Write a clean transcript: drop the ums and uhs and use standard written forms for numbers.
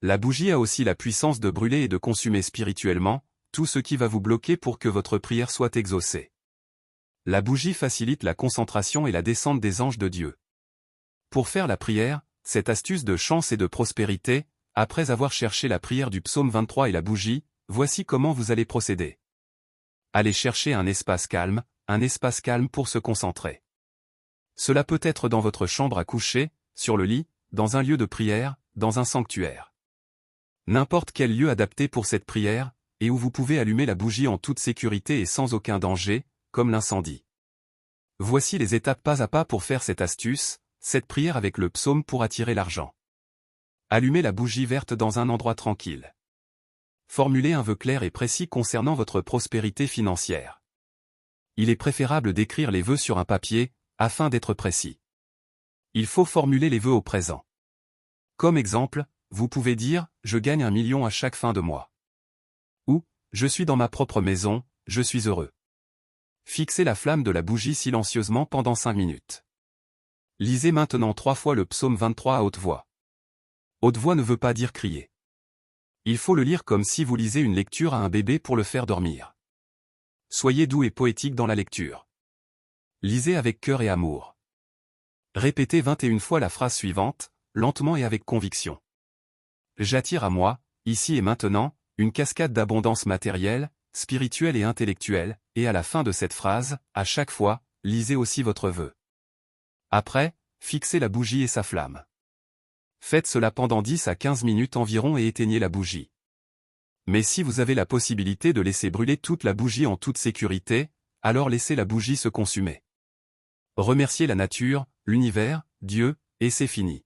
La bougie a aussi la puissance de brûler et de consumer spirituellement tout ce qui va vous bloquer pour que votre prière soit exaucée. La bougie facilite la concentration et la descente des anges de Dieu. Pour faire la prière, cette astuce de chance et de prospérité, après avoir cherché la prière du psaume 23 et la bougie, voici comment vous allez procéder. Allez chercher un espace calme pour se concentrer. Cela peut être dans votre chambre à coucher, sur le lit, dans un lieu de prière, dans un sanctuaire. N'importe quel lieu adapté pour cette prière, et où vous pouvez allumer la bougie en toute sécurité et sans aucun danger, comme l'incendie. Voici les étapes pas à pas pour faire cette astuce, cette prière avec le psaume pour attirer l'argent. Allumez la bougie verte dans un endroit tranquille. Formulez un vœu clair et précis concernant votre prospérité financière. Il est préférable d'écrire les vœux sur un papier, afin d'être précis. Il faut formuler les vœux au présent. Comme exemple, vous pouvez dire « Je gagne 1 million à chaque fin de mois ». Ou « Je suis dans ma propre maison, je suis heureux ». Fixez la flamme de la bougie silencieusement pendant 5 minutes. Lisez maintenant 3 fois le psaume 23 à haute voix. Haute voix ne veut pas dire crier. Il faut le lire comme si vous lisez une lecture à un bébé pour le faire dormir. Soyez doux et poétique dans la lecture. Lisez avec cœur et amour. Répétez 21 fois la phrase suivante, lentement et avec conviction. J'attire à moi, ici et maintenant, une cascade d'abondance matérielle, spirituelle et intellectuelle, et à la fin de cette phrase, à chaque fois, lisez aussi votre vœu. Après, fixez la bougie et sa flamme. Faites cela pendant 10 à 15 minutes environ et éteignez la bougie. Mais si vous avez la possibilité de laisser brûler toute la bougie en toute sécurité, alors laissez la bougie se consumer. Remerciez la nature, l'univers, Dieu, et c'est fini.